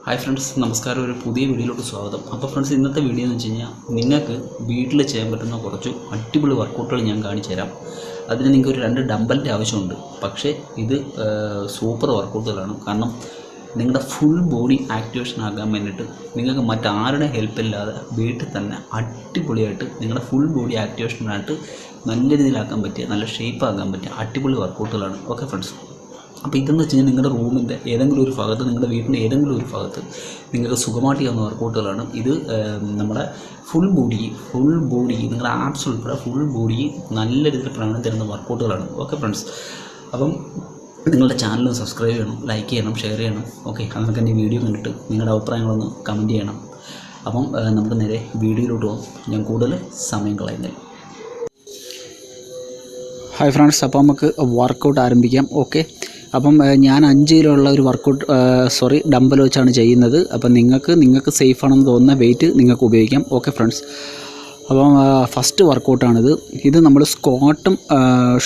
Hi friends, നമസ്കാരം. ഒരു പുതിയ വീഡിയോയിലോട്ട് സ്വാഗതം. അപ്പോൾ ഫ്രണ്ട്സ്, ഇന്നത്തെ വീഡിയോ എന്ന് വെച്ച് കഴിഞ്ഞാൽ നിങ്ങൾക്ക് വീട്ടിൽ ചെയ്യാൻ പറ്റുന്ന കുറച്ച് അടിപൊളി വർക്കൗട്ടുകൾ ഞാൻ കാണിച്ചു തരാം. അതിന് നിങ്ങൾക്ക് ഒരു 2 ഡമ്പലിൻ്റെ ആവശ്യമുണ്ട്. പക്ഷേ ഇത് സൂപ്പർ വർക്കൗട്ടുകളാണ്. കാരണം നിങ്ങളുടെ ഫുൾ ബോഡി ആക്ടിവേഷൻ ആക്കാൻ വേണ്ടിയിട്ട് നിങ്ങൾക്ക് മറ്റാരുടെ ഹെൽപ്പില്ലാതെ വീട്ടിൽ തന്നെ അടിപൊളിയായിട്ട് നിങ്ങളുടെ ഫുൾ ബോഡി ആക്ടിവേഷനായിട്ട് നല്ല രീതിയിലാക്കാൻ പറ്റിയ, നല്ല ഷേപ്പ് ആക്കാൻ പറ്റിയ അടിപൊളി വർക്കൗട്ടുകളാണ്. ഓക്കെ ഫ്രണ്ട്സ്, അപ്പോൾ ഇതെന്ന് വെച്ച് കഴിഞ്ഞാൽ നിങ്ങളുടെ റൂമിൻ്റെ ഏതെങ്കിലും ഒരു ഭാഗത്ത്, നിങ്ങളുടെ വീട്ടിൻ്റെ ഏതെങ്കിലും ഒരു ഭാഗത്ത് നിങ്ങൾക്ക് സുഖമായിട്ട് ചെയ്യാവുന്ന വർക്കൗട്ടുകളാണ്. ഇത് നമ്മുടെ ഫുൾ ബോഡി നിങ്ങളുടെ ആപ്സ് ഉൾപ്പെടെ ഫുൾ ബോഡി നല്ല രീതിയിൽ പ്രയോജനം തരുന്ന വർക്കൗട്ടുകളാണ്. ഓക്കെ ഫ്രണ്ട്സ്, അപ്പം നിങ്ങളുടെ ചാനൽ സബ്സ്ക്രൈബ് ചെയ്യണം, ലൈക്ക് ചെയ്യണം, ഷെയർ ചെയ്യണം. ഓക്കെ, അതിനൊക്കെ എൻ്റെ വീഡിയോ കണ്ടിട്ട് നിങ്ങളുടെ അഭിപ്രായങ്ങളൊന്ന് കമൻറ്റ് ചെയ്യണം. അപ്പം നമുക്ക് നേരെ വീഡിയോയിലോട്ട് പോകാം, ഞാൻ കൂടുതൽ സമയം കളയുന്നില്ല. ഹായ് ഫ്രണ്ട്സ്, അപ്പോൾ നമുക്ക് വർക്കൗട്ട് ആരംഭിക്കാം. ഓക്കെ, അപ്പം ഞാൻ 5 കിലോയുള്ള ഒരു വർക്കൗട്ട് ഡമ്പൽ വെച്ചാണ് ചെയ്യുന്നത്. അപ്പം നിങ്ങൾക്ക് സേഫ് ആണെന്ന് തോന്നുന്ന വെയിറ്റ് നിങ്ങൾക്ക് ഉപയോഗിക്കാം. ഓക്കെ ഫ്രണ്ട്സ്, അപ്പം ഫസ്റ്റ് വർക്കൗട്ടാണിത്. ഇത് നമ്മൾ സ്ക്വാട്ടും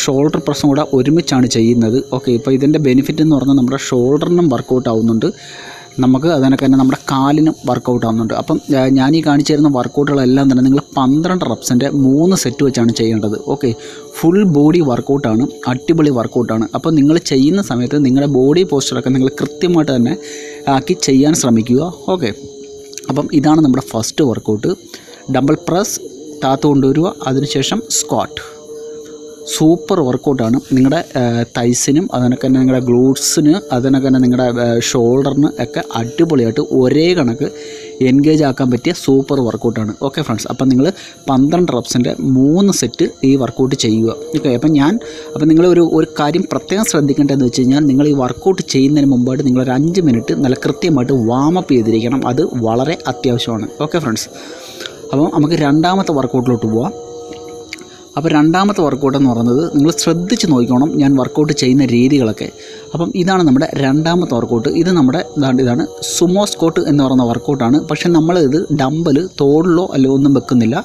ഷോൾഡർ പ്രസ്സും കൂടെ ഒരുമിച്ചാണ് ചെയ്യുന്നത്. ഓക്കെ, ഇപ്പോൾ ഇതിൻ്റെ ബെനിഫിറ്റ് എന്ന് പറഞ്ഞാൽ നമ്മുടെ ഷോൾഡറിനും വർക്കൗട്ട് ആവുന്നുണ്ട്, നമുക്ക് അതിനൊക്കെ തന്നെ നമ്മുടെ കാലിനും വർക്കൗട്ട് ആവുന്നുണ്ട്. അപ്പം ഞാൻ ഈ കാണിച്ചു തരുന്ന വർക്കൗട്ടുകളെല്ലാം തന്നെ നിങ്ങൾ 12 റെപ്സിൻ്റെ 3 സെറ്റ് വെച്ചാണ് ചെയ്യേണ്ടത്. ഓക്കെ, ഫുൾ ബോഡി വർക്കൗട്ടാണ്, അടിപൊളി വർക്കൗട്ടാണ്. അപ്പോൾ നിങ്ങൾ ചെയ്യുന്ന സമയത്ത് നിങ്ങളുടെ ബോഡി പോസ്ചറൊക്കെ നിങ്ങൾ കൃത്യമായിട്ട് തന്നെ ആക്കി ചെയ്യാൻ ശ്രമിക്കുക. ഓക്കെ, അപ്പം ഇതാണ് നമ്മുടെ ഫസ്റ്റ് വർക്കൗട്ട്. ഡംബൽ പ്രസ് താത്ത് കൊണ്ടുവരിക, അതിനുശേഷം സ്ക്വാട്ട്. സൂപ്പർ വർക്കൗട്ടാണ്. നിങ്ങളുടെ തൈസിനും അതിനൊക്കെ തന്നെ നിങ്ങളുടെ ഗ്ലൂട്ട്സിന് അതിനൊക്കെ തന്നെ നിങ്ങളുടെ ഷോൾഡറിന് ഒക്കെ അടിപൊളിയായിട്ട് ഒരേ കണക്ക് എൻഗേജ് ആക്കാൻ പറ്റിയ സൂപ്പർ വർക്കൗട്ടാണ്. ഓക്കെ ഫ്രണ്ട്സ്, അപ്പം നിങ്ങൾ 12 റെപ്സിൻ്റെ 3 സെറ്റ് ഈ വർക്കൗട്ട് ചെയ്യുക. ഓക്കെ, അപ്പം നിങ്ങൾ ഒരു കാര്യം പ്രത്യേകം ശ്രദ്ധിക്കേണ്ടതെന്ന് വെച്ച് കഴിഞ്ഞാൽ, നിങ്ങൾ ഈ വർക്കൗട്ട് ചെയ്യുന്നതിന് മുമ്പായിട്ട് നിങ്ങളൊരു 5 മിനിറ്റ് നല്ല കൃത്യമായിട്ട് വാമപ്പ് ചെയ്തിരിക്കണം. അത് വളരെ അത്യാവശ്യമാണ്. ഓക്കെ ഫ്രണ്ട്സ്, അപ്പം നമുക്ക് രണ്ടാമത്തെ വർക്കൗട്ടിലോട്ട് പോവാം. അപ്പോൾ രണ്ടാമത്തെ വർക്കൗട്ട് എന്ന് പറയുന്നത് നിങ്ങൾ ശ്രദ്ധിച്ച് നോക്കിക്കോണം ഞാൻ വർക്കൗട്ട് ചെയ്യുന്ന രീതികളൊക്കെ. അപ്പം ഇതാണ് നമ്മുടെ രണ്ടാമത്തെ വർക്കൗട്ട്. ഇത് ഇതാണ് സുമോ സ്ക്വാട്ട് എന്ന് പറയുന്ന വർക്കൗട്ടാണ്. പക്ഷേ നമ്മളിത് ഡമ്പൽ തോളിലോ അല്ലോ ഒന്നും വെക്കുന്നില്ല,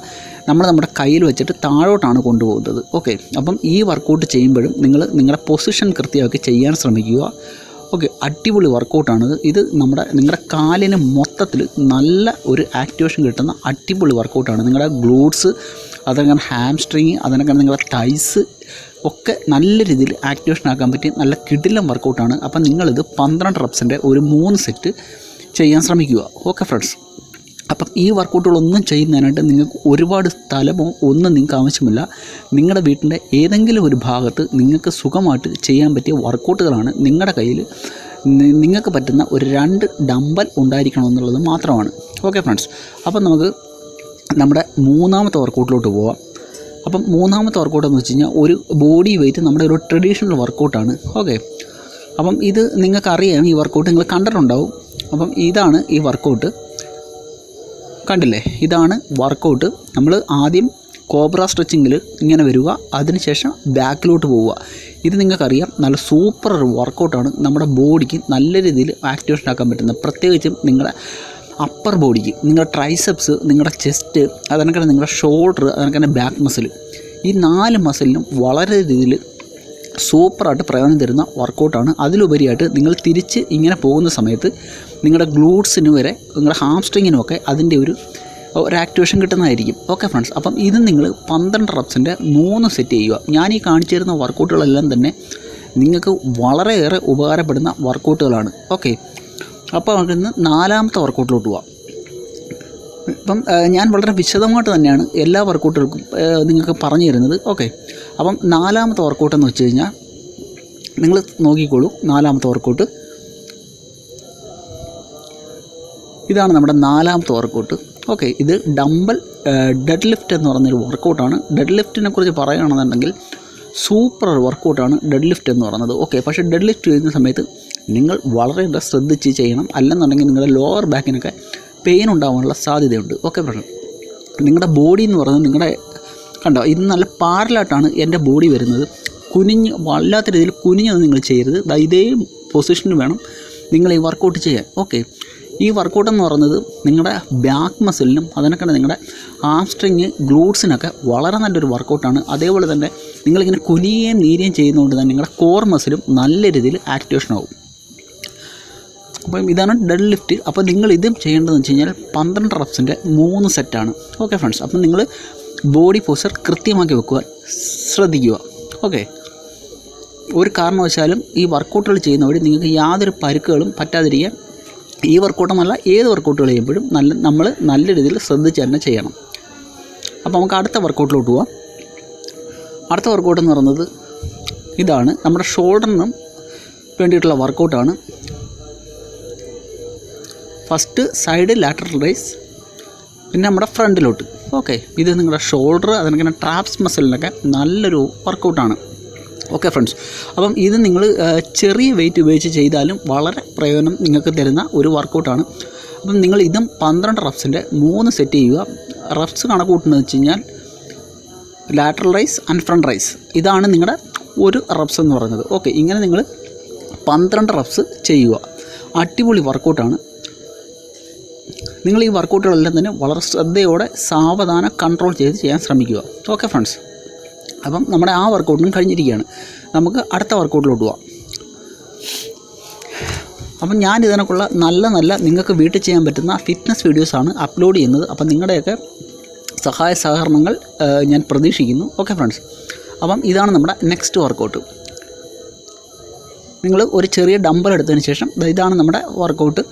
നമ്മുടെ കയ്യിൽ വെച്ചിട്ട് താഴോട്ടാണ് കൊണ്ടുപോകുന്നത്. ഓക്കെ, അപ്പം ഈ വർക്കൗട്ട് ചെയ്യുമ്പോഴും നിങ്ങളുടെ പൊസിഷൻ കൃത്യമാക്കി ചെയ്യാൻ ശ്രമിക്കുക. ഓക്കെ, അടിപൊളി വർക്കൗട്ടാണിത്. ഇത് നിങ്ങളുടെ കാലിന് മൊത്തത്തിൽ നല്ല ഒരു ആക്ടിവേഷൻ കിട്ടുന്ന അടിപൊളി വർക്കൗട്ടാണ്. നിങ്ങളുടെ ഗ്ലൂട്ട്സ്, അതങ്ങനെ ഹാംസ്ട്രിങ്, അതിനൊക്കെ നിങ്ങളുടെ തൈസ് ഒക്കെ നല്ല രീതിയിൽ ആക്ടിവേഷൻ ആക്കാൻ പറ്റിയ നല്ല കിടിലം വർക്കൗട്ടാണ്. അപ്പം നിങ്ങളിത് 12 റെപ്സിൻ്റെ ഒരു 3 സെറ്റ് ചെയ്യാൻ ശ്രമിക്കുക. ഓക്കെ ഫ്രണ്ട്സ്, അപ്പം ഈ വർക്കൗട്ടുകളൊന്നും ചെയ്യുന്നതിനായിട്ട് നിങ്ങൾക്ക് ഒരുപാട് സ്ഥലമോ ഒന്നും നിങ്ങൾക്ക് ആവശ്യമില്ല. നിങ്ങളുടെ വീട്ടിൻ്റെ ഏതെങ്കിലും ഒരു ഭാഗത്ത് നിങ്ങൾക്ക് സുഖമായിട്ട് ചെയ്യാൻ പറ്റിയ വർക്കൗട്ടുകളാണ്. നിങ്ങളുടെ കയ്യിൽ നിങ്ങൾക്ക് പറ്റുന്ന ഒരു 2 ഡമ്പൽ ഉണ്ടായിരിക്കണമെന്നുള്ളത് മാത്രമാണ്. ഓക്കെ ഫ്രണ്ട്സ്, അപ്പം നമുക്ക് നമ്മുടെ മൂന്നാമത്തെ വർക്കൗട്ടിലോട്ട് പോവാം. അപ്പം മൂന്നാമത്തെ വർക്കൗട്ട് എന്ന് വെച്ച് കഴിഞ്ഞാൽ ഒരു ബോഡി വെയ്റ്റ് നമ്മുടെ ഒരു ട്രഡീഷണൽ വർക്കൗട്ടാണ്. ഓക്കെ, അപ്പം ഇത് നിങ്ങൾക്കറിയാം, ഈ വർക്കൗട്ട് നിങ്ങൾ കണ്ടിട്ടുണ്ടാവും. അപ്പം ഇതാണ് ഈ വർക്കൗട്ട്, കണ്ടില്ലേ? ഇതാണ് വർക്കൗട്ട്. നമ്മൾ ആദ്യം കോബ്ര സ്ട്രെച്ചിങ്ങിൽ ഇങ്ങനെ വരിക, അതിനുശേഷം ബാക്കിലോട്ട് പോവുക. ഇത് നിങ്ങൾക്കറിയാം, നല്ല സൂപ്പർ ഒരു വർക്കൗട്ടാണ്. നമ്മുടെ ബോഡിക്ക് നല്ല രീതിയിൽ ആക്ടിവേഷൻ ആക്കാൻ പറ്റുന്നത്, പ്രത്യേകിച്ചും നിങ്ങളുടെ അപ്പർ ബോഡിക്ക്, നിങ്ങളുടെ ട്രൈസെപ്സ്, നിങ്ങളുടെ ചെസ്റ്റ്, അതിനൊക്കെ നിങ്ങളുടെ ഷോൾഡർ, അതിനൊക്കെ ബാക്ക് മസിൽ, ഈ 4 മസിലിനും വളരെ രീതിയിൽ സൂപ്പറായിട്ട് പ്രയോജനം തരുന്ന വർക്കൗട്ടാണ്. അതിലുപരിയായിട്ട് നിങ്ങൾ തിരിച്ച് ഇങ്ങനെ പോകുന്ന സമയത്ത് നിങ്ങളുടെ ഗ്ലൂട്ട്സിന് വരെ, നിങ്ങളുടെ ഹാംസ്ട്രിങ്ങിനുമൊക്കെ അതിൻ്റെ ഒരു ആക്ടിവേഷൻ കിട്ടുന്നതായിരിക്കും. ഓക്കെ ഫ്രണ്ട്സ്, അപ്പം ഇത് നിങ്ങൾ 12 റെപ്സിൻ്റെ 3 സെറ്റ് ചെയ്യുക. ഞാൻ ഈ കാണിച്ചു തരുന്ന വർക്കൗട്ടുകളെല്ലാം തന്നെ നിങ്ങൾക്ക് വളരെയേറെ ഉപകാരപ്പെടുന്ന വർക്കൗട്ടുകളാണ്. ഓക്കെ, അപ്പോൾ നമുക്ക് 4ാമത്തെ വർക്കൗട്ടിലോട്ട് പോവാം. ഇപ്പം ഞാൻ വളരെ വിശദമായിട്ട് തന്നെയാണ് എല്ലാ വർക്കൗട്ടുകൾക്കും നിങ്ങൾക്ക് പറഞ്ഞു തരുന്നത്. ഓക്കെ, അപ്പം 4ാമത്തെ വർക്കൗട്ട് എന്ന് വെച്ച് കഴിഞ്ഞാൽ നിങ്ങൾ നോക്കിക്കോളൂ. 4ാമത്തെ വർക്കൗട്ട് ഇതാണ് നമ്മുടെ 4ാമത്തെ വർക്കൗട്ട്. ഓക്കെ, ഇത് ഡമ്പൽ ഡെഡ് ലിഫ്റ്റ് എന്ന് പറയുന്നൊരു വർക്കൗട്ടാണ്. ഡെഡ് ലിഫ്റ്റിനെ കുറിച്ച് പറയുകയാണെന്നുണ്ടെങ്കിൽ സൂപ്പർ വർക്കൗട്ടാണ് ഡെഡ് ലിഫ്റ്റ് എന്ന് പറയുന്നത്. ഓക്കെ, പക്ഷേ ഡെഡ് ലിഫ്റ്റ് ചെയ്യുന്ന സമയത്ത് നിങ്ങൾ വളരെ ശ്രദ്ധിച്ച് ചെയ്യണം, അല്ലെന്നുണ്ടെങ്കിൽ നിങ്ങളുടെ ലോവർ ബാക്കിനൊക്കെ പെയിൻ ഉണ്ടാകാനുള്ള സാധ്യതയുണ്ട്. ഓക്കെ ഫ്രണ്ട്സ്, നിങ്ങളുടെ ബോഡി എന്ന് പറയുന്നത് കണ്ടോ, ഇത് നല്ല പാരലായിട്ടാണ് എൻ്റെ ബോഡി വരുന്നത്. വല്ലാത്ത രീതിയിൽ കുനിഞ്ഞത് നിങ്ങൾ ചെയ്യരുത്. ഇതേ പൊസിഷനിൽ വേണം നിങ്ങൾ ഈ വർക്കൗട്ട് ചെയ്യാൻ. ഓക്കെ, ഈ വർക്കൗട്ട് എന്ന് പറയുന്നത് നിങ്ങളുടെ ബാക്ക് മസിലിനും അതിനൊക്കെ നിങ്ങളുടെ ഹാംസ്ട്രിങ്, ഗ്ലൂട്ട്സിനൊക്കെ വളരെ നല്ലൊരു വർക്കൗട്ടാണ്. അതേപോലെ തന്നെ നിങ്ങളിങ്ങനെ കുനിയുകയും നീരുകയും ചെയ്യുന്നതുകൊണ്ട് തന്നെ നിങ്ങളുടെ കോർ മസിലും നല്ല രീതിയിൽ ആക്ടിവേഷൻ ആവും. അപ്പം ഇതാണ് ഡെഡ് ലിഫ്റ്റ്. അപ്പോൾ നിങ്ങൾ ഇതും ചെയ്യേണ്ടതെന്ന് വെച്ച് കഴിഞ്ഞാൽ 12 റെപ്സിൻ്റെ 3 സെറ്റാണ്. ഓക്കെ ഫ്രണ്ട്സ്, അപ്പം നിങ്ങൾ ബോഡി പോസ്റ്റർ കൃത്യമാക്കി വെക്കുവാൻ ശ്രദ്ധിക്കുക. ഓക്കെ, ഒരു കാരണവശാലും ഈ വർക്കൗട്ടുകൾ ചെയ്യുന്ന വഴി നിങ്ങൾക്ക് യാതൊരു പരുക്കുകളും പറ്റാതിരിക്കാൻ ഈ വർക്കൗട്ടെന്നല്ല ഏത് വർക്കൗട്ടുകൾ ചെയ്യുമ്പോഴും നമ്മൾ നല്ല രീതിയിൽ ശ്രദ്ധിച്ച് തന്നെ ചെയ്യണം. അപ്പോൾ നമുക്ക് അടുത്ത വർക്കൗട്ടിലോട്ട് പോവാം. അടുത്ത വർക്കൗട്ട് എന്ന് പറയുന്നത് ഇതാണ്, നമ്മുടെ ഷോൾഡറിനും വേണ്ടിയിട്ടുള്ള വർക്കൗട്ടാണ്. ഫസ്റ്റ് സൈഡ് ലാറ്ററൽ റൈസ്, പിന്നെ നമ്മുടെ ഫ്രണ്ടിലോട്ട്. ഓക്കെ, ഇത് നിങ്ങളുടെ ഷോൾഡർ അതിനൊക്കെ ട്രാപ്സ് മസിലിനൊക്കെ നല്ലൊരു വർക്കൗട്ടാണ്. ഓക്കെ ഫ്രണ്ട്സ്, അപ്പം ഇത് നിങ്ങൾ ചെറിയ വെയിറ്റ് ഉപയോഗിച്ച് ചെയ്താലും വളരെ പ്രയോജനം നിങ്ങൾക്ക് തരുന്ന ഒരു വർക്കൗട്ടാണ്. അപ്പം നിങ്ങൾ ഇതും 12 റെപ്സിൻ്റെ 3 സെറ്റ് ചെയ്യുക. റെപ്സ് കണക്ക് കൂട്ടുന്നത് വെച്ച് കഴിഞ്ഞാൽ lateral raise and front raise, ഇതാണ് നിങ്ങളുടെ ഒരു റെപ്സ് എന്ന് പറയുന്നത്. ഓക്കെ, ഇങ്ങനെ നിങ്ങൾ 12 റെപ്സ് ചെയ്യുക. അടിപൊളി വർക്കൗട്ടാണ്. നിങ്ങൾ ഈ വർക്കൗട്ടുകളെല്ലാം തന്നെ വളരെ ശ്രദ്ധയോടെ സാവധാനം കൺട്രോൾ ചെയ്ത് ചെയ്യാൻ ശ്രമിക്കുക. ഓക്കെ ഫ്രണ്ട്സ്, അപ്പം നമ്മുടെ ആ വർക്കൗട്ടിനും കഴിഞ്ഞിരിക്കുകയാണ്. നമുക്ക് അടുത്ത വർക്കൗട്ടിലോട്ട് പോവാം. അപ്പം ഞാൻ ഇതിനൊക്കെയുള്ള നല്ല നിങ്ങൾക്ക് വീട്ടിൽ ചെയ്യാൻ പറ്റുന്ന ഫിറ്റ്നസ് വീഡിയോസാണ് അപ്ലോഡ് ചെയ്യുന്നത്. അപ്പം നിങ്ങളുടെയൊക്കെ സഹായ സഹകരണങ്ങൾ ഞാൻ പ്രതീക്ഷിക്കുന്നു. ഓക്കെ ഫ്രണ്ട്സ്, അപ്പം ഇതാണ് നമ്മുടെ നെക്സ്റ്റ് വർക്കൗട്ട്. നിങ്ങൾ ഒരു ചെറിയ ഡമ്പൽ എടുത്തതിന് ശേഷം ഇതാണ് നമ്മുടെ വർക്കൗട്ട്.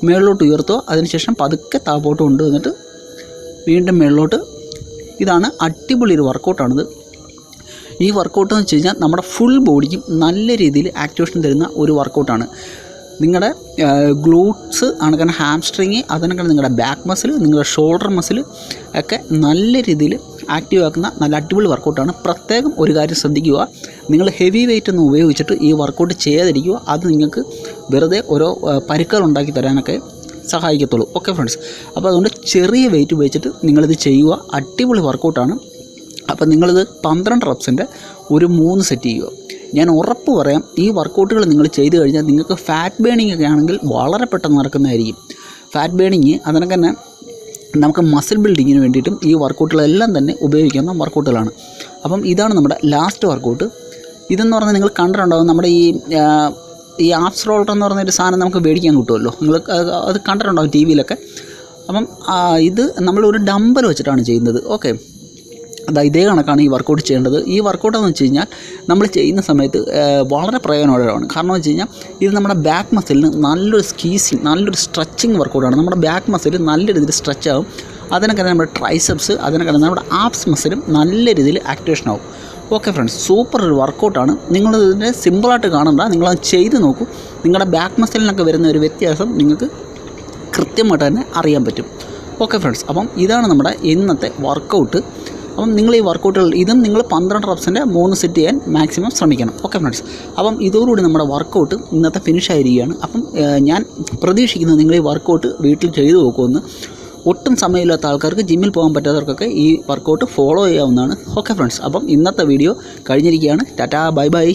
മേളിലോട്ട് ഉയർത്തുക, അതിനുശേഷം പതുക്കെ താപോട്ട് കൊണ്ടുവന്നിട്ട് വീണ്ടും മേളിലോട്ട്. ഇതാണ് അടിപൊളി ഒരു വർക്കൗട്ടാണിത്. ഈ വർക്കൗട്ട് എന്ന് വെച്ച് കഴിഞ്ഞാൽ നമ്മുടെ ഫുൾ ബോഡിക്കും നല്ല രീതിയിൽ ആക്ടിവേഷൻ തരുന്ന ഒരു വർക്കൗട്ടാണ്. നിങ്ങളുടെ ഗ്ലൂട്ട്സ് ആണെങ്കിൽ ഹാംസ്ട്രിങ്, അതിനൊക്കെ നിങ്ങളുടെ ബാക്ക് മസിൽ, നിങ്ങളുടെ ഷോൾഡർ മസിൽ ഒക്കെ നല്ല രീതിയിൽ ആക്റ്റീവ് ആക്കുന്ന നല്ല അടിപൊളി വർക്കൗട്ടാണ്. പ്രത്യേകം ഒരു കാര്യം ശ്രദ്ധിക്കുക, നിങ്ങൾ ഹെവി വെയിറ്റ് ഒന്നും ഉപയോഗിച്ചിട്ട് ഈ വർക്കൗട്ട് ചെയ്യാതിരിക്കുക. അത് നിങ്ങൾക്ക് വെറുതെ ഓരോ പരുക്കുകൾ ഉണ്ടാക്കി തരാനൊക്കെ സഹായിക്കത്തുള്ളൂ. ഓക്കെ ഫ്രണ്ട്സ്, അപ്പോൾ അതുകൊണ്ട് ചെറിയ വെയിറ്റ് ഉപയോഗിച്ചിട്ട് നിങ്ങളിത് ചെയ്യുക. അടിപൊളി വർക്കൗട്ടാണ്. അപ്പോൾ നിങ്ങളിത് 12 റെപ്സിൻ്റെ ഒരു 3 സെറ്റ് ചെയ്യുക. ഞാൻ ഉറപ്പ് പറയാം, ഈ വർക്കൗട്ടുകൾ നിങ്ങൾ ചെയ്ത് കഴിഞ്ഞാൽ നിങ്ങൾക്ക് ഫാറ്റ് ബേണിംഗ് ഒക്കെ ആണെങ്കിൽ വളരെ പെട്ടെന്ന് നടക്കുന്നതായിരിക്കും. ഫാറ്റ് ബേണിങ് അതിനൊക്കെ തന്നെ നമുക്ക് മസിൽ ബിൽഡിങ്ങിന് വേണ്ടിയിട്ടും ഈ വർക്കൗട്ടുകളെല്ലാം തന്നെ ഉപയോഗിക്കുന്ന വർക്കൗട്ടുകളാണ്. അപ്പം ഇതാണ് നമ്മുടെ ലാസ്റ്റ് വർക്കൗട്ട്. ഇതെന്ന് പറഞ്ഞാൽ നിങ്ങൾ കണ്ടിട്ടുണ്ടാകും, നമ്മുടെ ഈ ആപ്സ് റോളർ എന്ന് പറഞ്ഞൊരു സാധനം നമുക്ക് മേടിക്കാൻ കിട്ടുമല്ലോ, നിങ്ങൾ അത് കണ്ടിട്ടുണ്ടാകും ടി വിയിലൊക്കെ. അപ്പം ഇത് നമ്മളൊരു ഡമ്പൽ വെച്ചിട്ടാണ് ചെയ്യുന്നത്. ഓക്കെ, ഇതേ കണക്കാണ് ഈ വർക്കൗട്ട് ചെയ്യേണ്ടത്. ഈ വർക്കൗട്ടെന്ന് വെച്ച് കഴിഞ്ഞാൽ നമ്മൾ ചെയ്യുന്ന സമയത്ത് വളരെ പ്രയോജനമുള്ളതാണ്. കാരണം വെച്ച് കഴിഞ്ഞാൽ ഇത് നമ്മുടെ ബാക്ക് മസിലിന് നല്ലൊരു സ്ക്വീസിങ്, നല്ലൊരു സ്ട്രെച്ചിങ് വർക്കൗട്ടാണ്. നമ്മുടെ ബാക്ക് മസിൽ നല്ല രീതിയിൽ സ്ട്രെച്ച് ആകും. അതിനൊക്കെ നമ്മുടെ ട്രൈസെപ്സ്, അതിനൊക്കെ നമ്മുടെ ആപ്സ് മസിലും നല്ല രീതിയിൽ ആക്ടിവേഷൻ ആവും. ഓക്കെ ഫ്രണ്ട്സ്, സൂപ്പർ ഒരു വർക്കൗട്ടാണ്. നിങ്ങളിതിനെ സിമ്പിളായിട്ട് കാണണ്ട, നിങ്ങളത് ചെയ്ത് നോക്കൂ. നിങ്ങളുടെ ബാക്ക് മസിലിനൊക്കെ വരുന്ന ഒരു വ്യത്യാസം നിങ്ങൾക്ക് കൃത്യമായിട്ട് തന്നെ അറിയാൻ പറ്റും. ഓക്കെ ഫ്രണ്ട്സ്, അപ്പം ഇതാണ് നമ്മുടെ ഇന്നത്തെ വർക്കൗട്ട്. അപ്പം നിങ്ങൾ ഈ വർക്കൗട്ടുകൾ ഇതും നിങ്ങൾ 12 റെപ്സിൻ്റെ 3 സെറ്റ് ചെയ്യാൻ മാക്സിമം ശ്രമിക്കണം. ഓക്കെ ഫ്രണ്ട്സ്, അപ്പം ഇതോടുകൂടി നമ്മുടെ വർക്കൗട്ട് ഇന്നത്തെ ഫിനിഷ് ആയിരിക്കുകയാണ്. അപ്പം ഞാൻ പ്രതീക്ഷിക്കുന്നത് നിങ്ങൾ ഈ വർക്കൗട്ട് വീട്ടിൽ ചെയ്തു നോക്കുമെന്ന്. ഒട്ടും സമയമില്ലാത്ത ആൾക്കാർക്ക്, ജിമ്മിൽ പോകാൻ പറ്റാത്തവർക്കൊക്കെ ഈ വർക്കൗട്ട് ഫോളോ ചെയ്യാവുന്നതാണ്. ഓക്കെ ഫ്രണ്ട്സ്, അപ്പം ഇന്നത്തെ വീഡിയോ കഴിഞ്ഞിരിക്കുകയാണ്. Tata, bye bye.